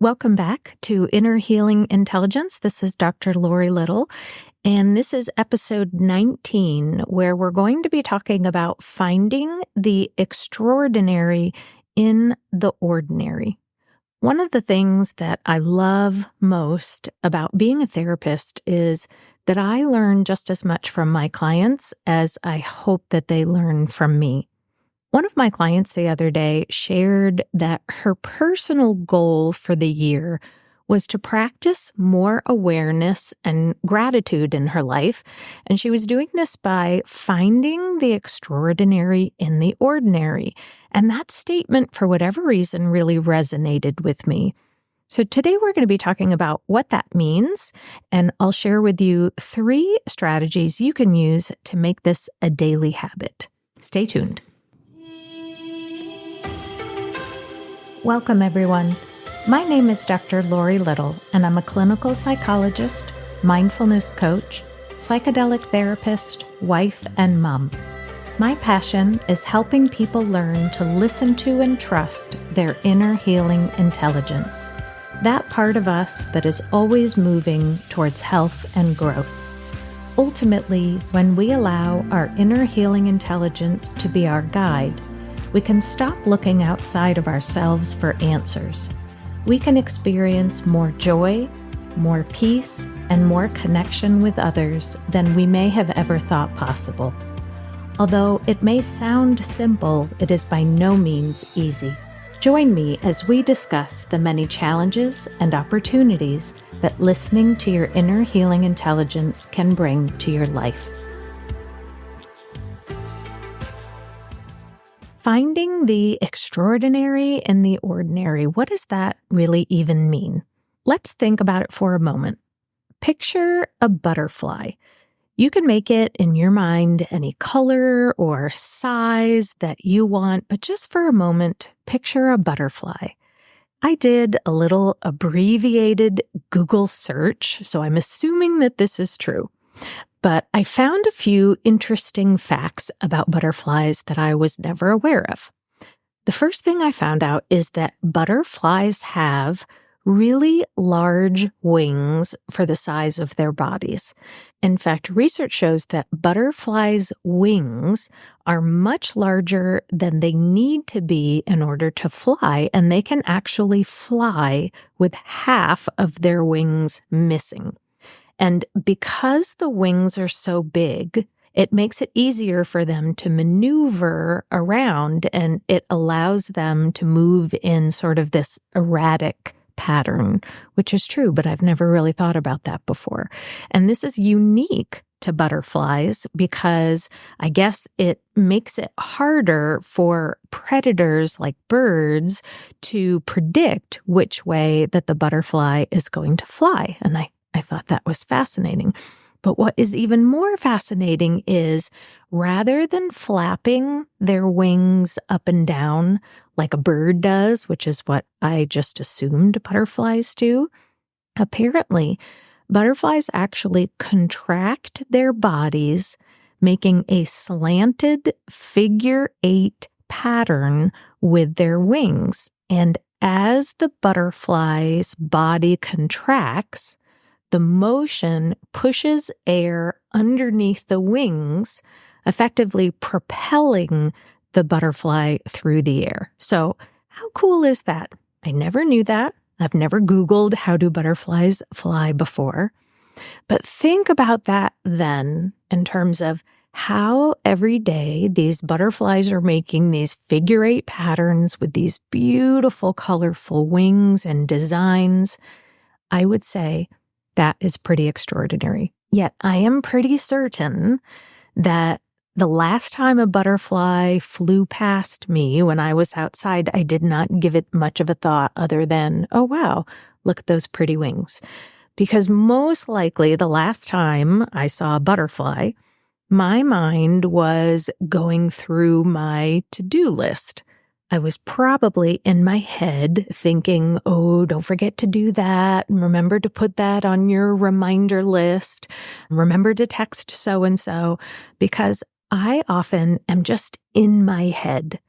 Welcome back to Inner Healing Intelligence. This is Dr. Laurie Little, and this is episode 19, where we're going to be talking about finding the extraordinary in the ordinary. One of the things that I love most about being a therapist is that I learn just as much from my clients as I hope that they learn from me. One of my clients the other day shared that her personal goal for the year was to practice more awareness and gratitude in her life, and she was doing this by finding the extraordinary in the ordinary. And that statement, for whatever reason, really resonated with me. So today we're going to be talking about what that means, and I'll share with you 3 strategies you can use to make this a daily habit. Stay tuned. Welcome, everyone. My name is Dr. Laurie Little, and I'm a clinical psychologist, mindfulness coach, psychedelic therapist, wife, and mom. My passion is helping people learn to listen to and trust their inner healing intelligence, that part of us that is always moving towards health and growth. Ultimately, when we allow our inner healing intelligence to be our guide, we can stop looking outside of ourselves for answers. We can experience more joy, more peace, and more connection with others than we may have ever thought possible. Although it may sound simple, it is by no means easy. Join me as we discuss the many challenges and opportunities that listening to your inner healing intelligence can bring to your life. Finding the extraordinary in the ordinary. What does that really even mean? Let's think about it for a moment. Picture a butterfly. You can make it in your mind any color or size that you want, but just for a moment, picture a butterfly. I did a little abbreviated Google search, so I'm assuming that this is true. But I found a few interesting facts about butterflies that I was never aware of. The first thing I found out is that butterflies have really large wings for the size of their bodies. In fact, research shows that butterflies' wings are much larger than they need to be in order to fly, and they can actually fly with half of their wings missing. And because the wings are so big, it makes it easier for them to maneuver around, and it allows them to move in sort of this erratic pattern, which is true, but I've never really thought about that before. And this is unique to butterflies because I guess it makes it harder for predators like birds to predict which way that the butterfly is going to fly. And I thought that was fascinating. But what is even more fascinating is rather than flapping their wings up and down like a bird does, which is what I just assumed butterflies do, apparently butterflies actually contract their bodies, making a slanted figure 8 pattern with their wings. And as the butterfly's body contracts, the motion pushes air underneath the wings, effectively propelling the butterfly through the air. So how cool is that? I never knew that. I've never Googled how do butterflies fly before. But think about that then in terms of how every day these butterflies are making these figure 8 patterns with these beautiful, colorful wings and designs. I would say that is pretty extraordinary. Yet I am pretty certain that the last time a butterfly flew past me when I was outside, I did not give it much of a thought other than, oh, wow, look at those pretty wings. Because most likely the last time I saw a butterfly, my mind was going through my to-do list. I was probably in my head thinking, oh, don't forget to do that. And remember to put that on your reminder list. Remember to text so-and-so, because I often am just in my head.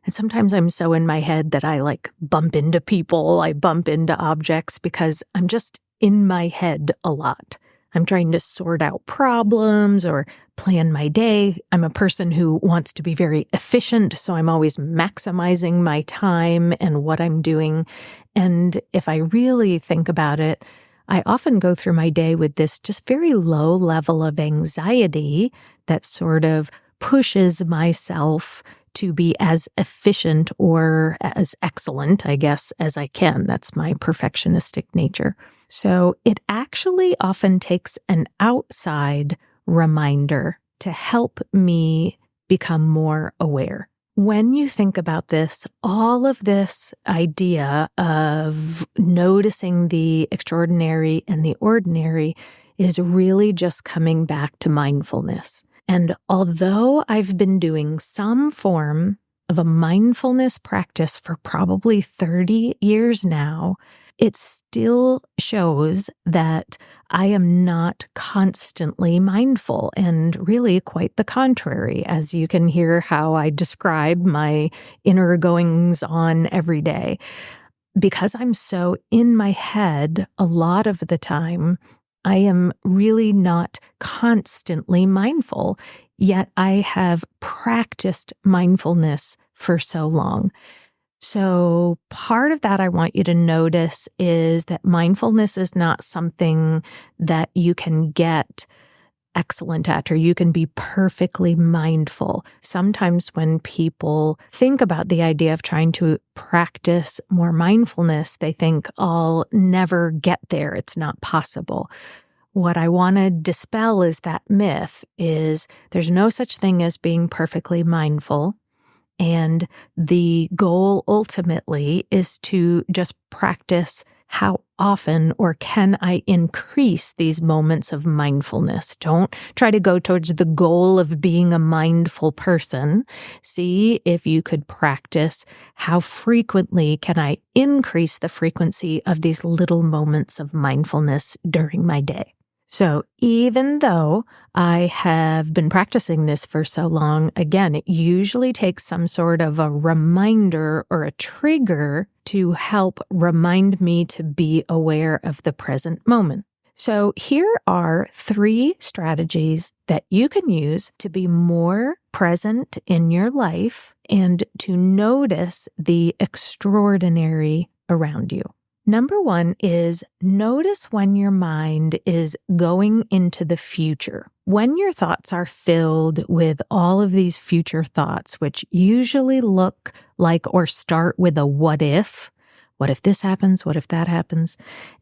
And sometimes I'm so in my head that I bump into people, I bump into objects because I'm just in my head a lot. I'm trying to sort out problems or plan my day. I'm a person who wants to be very efficient, so I'm always maximizing my time and what I'm doing. And if I really think about it, I often go through my day with this just very low level of anxiety that sort of pushes myself to be as efficient or as excellent, I guess, as I can. That's my perfectionistic nature. So it actually often takes an outside reminder to help me become more aware. When you think about this, all of this idea of noticing the extraordinary and the ordinary is really just coming back to mindfulness. And although I've been doing some form of a mindfulness practice for probably 30 years now, it still shows that I am not constantly mindful, and really quite the contrary, as you can hear how I describe my inner goings on every day. Because I'm so in my head a lot of the time, I am really not constantly mindful, yet I have practiced mindfulness for so long. So part of that I want you to notice is that mindfulness is not something that you can get excellent at, or you can be perfectly mindful. Sometimes when people think about the idea of trying to practice more mindfulness, they think, I'll never get there. It's not possible. What I want to dispel is that myth is there's no such thing as being perfectly mindful. And the goal ultimately is to just practice how often or can I increase these moments of mindfulness. Don't try to go towards the goal of being a mindful person. See if you could practice how frequently can I increase the frequency of these little moments of mindfulness during my day. So even though I have been practicing this for so long, again, it usually takes some sort of a reminder or a trigger to help remind me to be aware of the present moment. So here are 3 strategies that you can use to be more present in your life and to notice the extraordinary around you. Number 1 is notice when your mind is going into the future. When your thoughts are filled with all of these future thoughts, which usually look like or start with a what if this happens? What if that happens?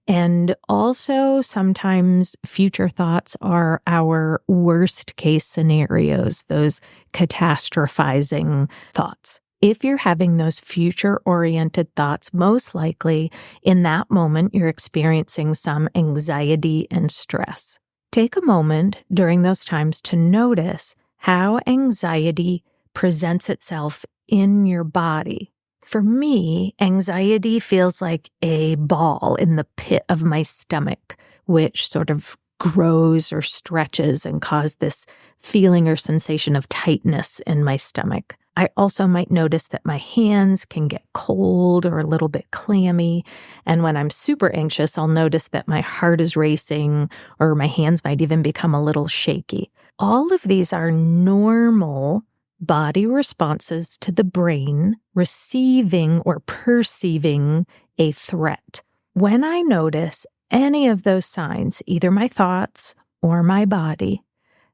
And also sometimes future thoughts are our worst case scenarios, those catastrophizing thoughts. If you're having those future-oriented thoughts, most likely in that moment, you're experiencing some anxiety and stress. Take a moment during those times to notice how anxiety presents itself in your body. For me, anxiety feels like a ball in the pit of my stomach, which sort of grows or stretches and causes this feeling or sensation of tightness in my stomach. I also might notice that my hands can get cold or a little bit clammy. And when I'm super anxious, I'll notice that my heart is racing or my hands might even become a little shaky. All of these are normal body responses to the brain receiving or perceiving a threat. When I notice any of those signs, either my thoughts or my body,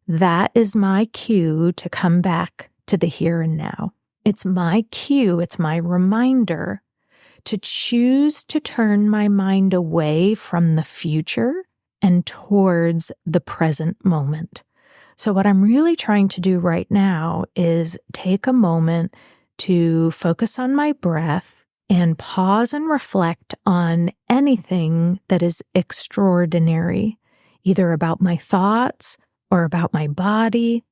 that is my cue to come back to the here and now. It's my cue, it's my reminder to choose to turn my mind away from the future and towards the present moment. So what I'm really trying to do right now is take a moment to focus on my breath and pause and reflect on anything that is extraordinary, either about my thoughts or about my body.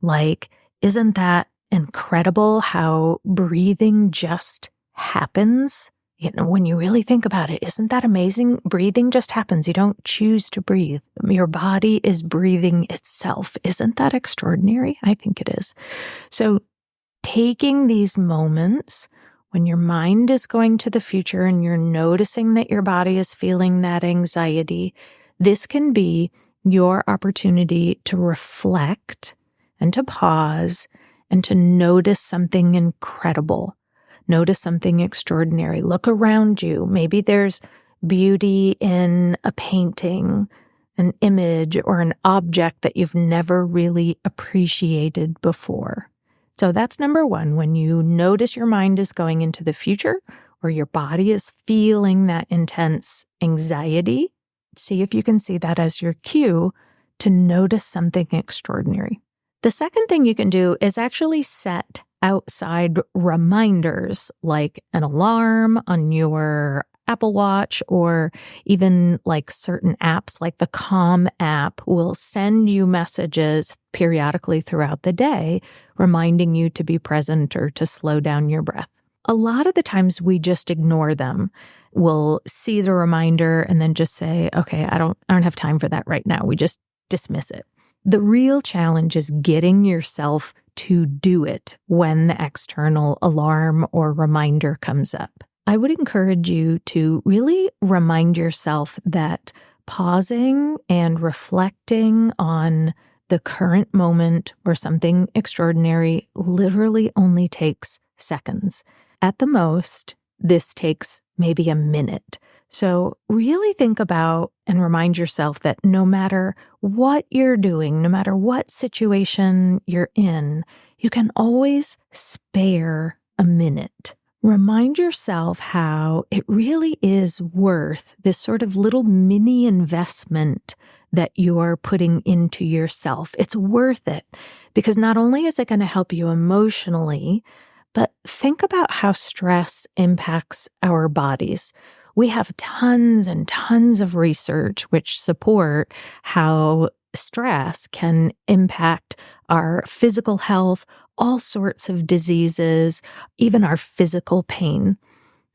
Like, isn't that incredible how breathing just happens? You know, when you really think about it, isn't that amazing? Breathing just happens. You don't choose to breathe. Your body is breathing itself. Isn't that extraordinary? I think it is. So taking these moments when your mind is going to the future and you're noticing that your body is feeling that anxiety, this can be your opportunity to reflect and to pause and to notice something incredible. Notice something extraordinary. Look around you. Maybe there's beauty in a painting, an image, or an object that you've never really appreciated before. So that's number one. When you notice your mind is going into the future or your body is feeling that intense anxiety, see if you can see that as your cue to notice something extraordinary. The second thing you can do is actually set outside reminders like an alarm on your Apple Watch, or even like certain apps like the Calm app will send you messages periodically throughout the day reminding you to be present or to slow down your breath. A lot of the times we just ignore them. We'll see the reminder and then just say, okay, I don't have time for that right now. We just dismiss it. The real challenge is getting yourself to do it when the external alarm or reminder comes up. I would encourage you to really remind yourself that pausing and reflecting on the current moment or something extraordinary literally only takes seconds. At the most, this takes maybe a minute. So really think about and remind yourself that no matter what you're doing, no matter what situation you're in, you can always spare a minute. Remind yourself how it really is worth this sort of little mini investment that you're putting into yourself. It's worth it because not only is it going to help you emotionally, but think about how stress impacts our bodies. We have tons and tons of research which support how stress can impact our physical health, all sorts of diseases, even our physical pain.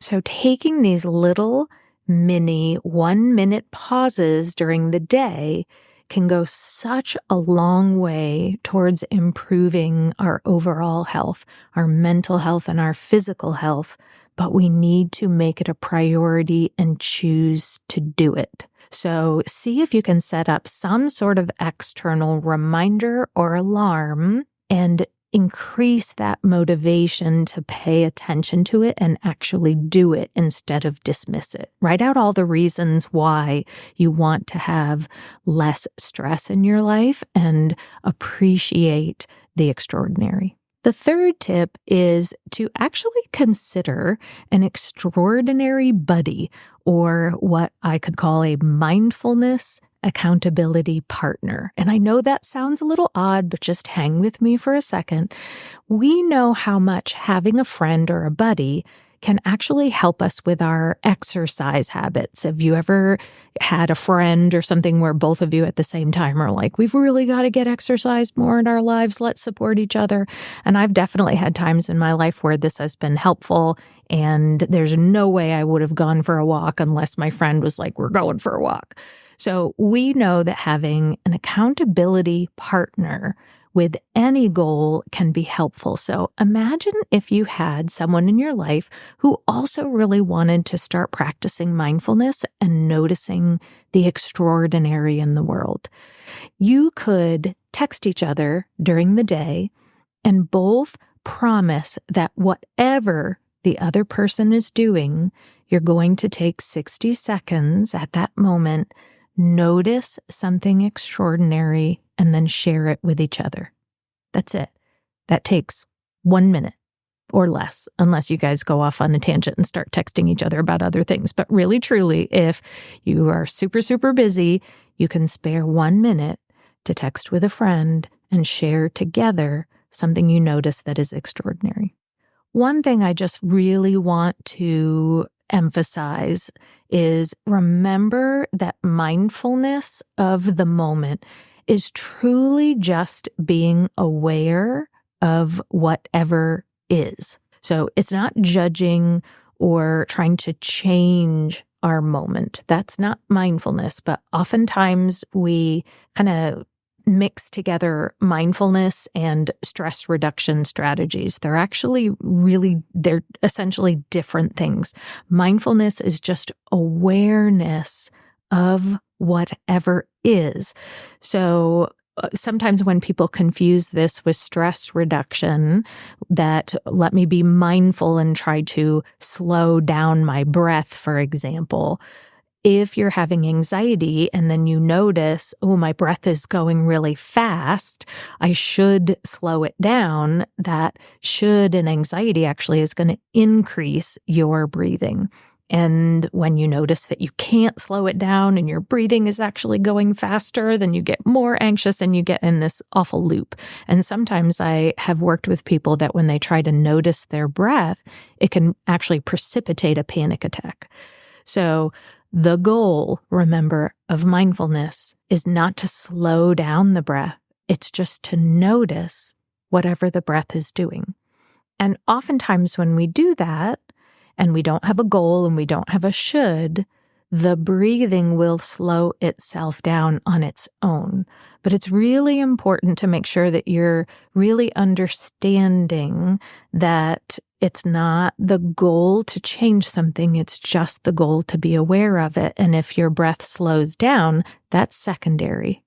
So taking these little mini 1-minute pauses during the day can go such a long way towards improving our overall health, our mental health, and our physical health. But we need to make it a priority and choose to do it. So see if you can set up some sort of external reminder or alarm and increase that motivation to pay attention to it and actually do it instead of dismiss it. Write out all the reasons why you want to have less stress in your life and appreciate the extraordinary. The third tip is to actually consider an extraordinary buddy, or what I could call a mindfulness accountability partner. And I know that sounds a little odd, but just hang with me for a second. We know how much having a friend or a buddy can actually help us with our exercise habits. Have you ever had a friend or something where both of you at the same time are like, we've really got to get exercise more in our lives. Let's support each other. And I've definitely had times in my life where this has been helpful. And there's no way I would have gone for a walk unless my friend was like, we're going for a walk. So we know that having an accountability partner with any goal can be helpful. So imagine if you had someone in your life who also really wanted to start practicing mindfulness and noticing the extraordinary in the world. You could text each other during the day and both promise that whatever the other person is doing, you're going to take 60 seconds at that moment, notice something extraordinary, and then share it with each other. That's it. That takes 1 minute or less, unless you guys go off on a tangent and start texting each other about other things. But really, truly, if you are super, super busy, you can spare 1 minute to text with a friend and share together something you notice that is extraordinary. One thing I just really want to emphasize is remember that mindfulness of the moment is truly just being aware of whatever is. So it's not judging or trying to change our moment. That's not mindfulness, but oftentimes we kind of mix together mindfulness and stress reduction strategies. They're essentially different things. Mindfulness is just awareness of whatever is. So sometimes when people confuse this with stress reduction, that let me be mindful and try to slow down my breath, for example. If you're having anxiety and then you notice, oh, my breath is going really fast, I should slow it down. That should and anxiety actually is going to increase your breathing. And when you notice that you can't slow it down and your breathing is actually going faster, then you get more anxious and you get in this awful loop. And sometimes I have worked with people that when they try to notice their breath, it can actually precipitate a panic attack. So the goal, remember, of mindfulness is not to slow down the breath. It's just to notice whatever the breath is doing. And oftentimes when we do that, and we don't have a goal and we don't have a should, the breathing will slow itself down on its own. But it's really important to make sure that you're really understanding that it's not the goal to change something, it's just the goal to be aware of it. And if your breath slows down, that's secondary.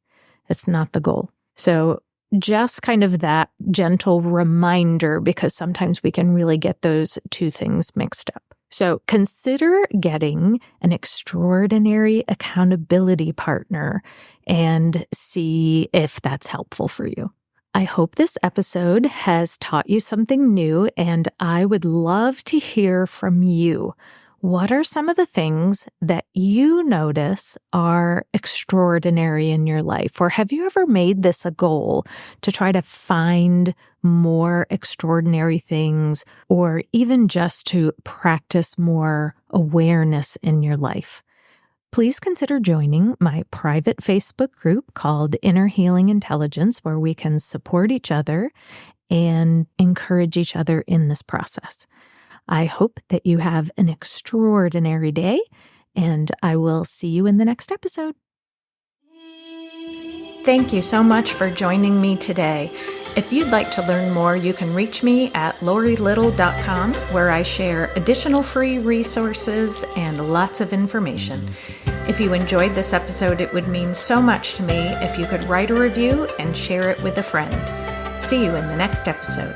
It's not the goal. So just kind of that gentle reminder, because sometimes we can really get those two things mixed up. So consider getting an extraordinary accountability partner and see if that's helpful for you. I hope this episode has taught you something new, and I would love to hear from you. What are some of the things that you notice are extraordinary in your life? Or have you ever made this a goal to try to find more extraordinary things, or even just to practice more awareness in your life? Please consider joining my private Facebook group called Inner Healing Intelligence, where we can support each other and encourage each other in this process. I hope that you have an extraordinary day, and I will see you in the next episode. Thank you so much for joining me today. If you'd like to learn more, you can reach me at laurielittle.com, where I share additional free resources and lots of information. If you enjoyed this episode, it would mean so much to me if you could write a review and share it with a friend. See you in the next episode.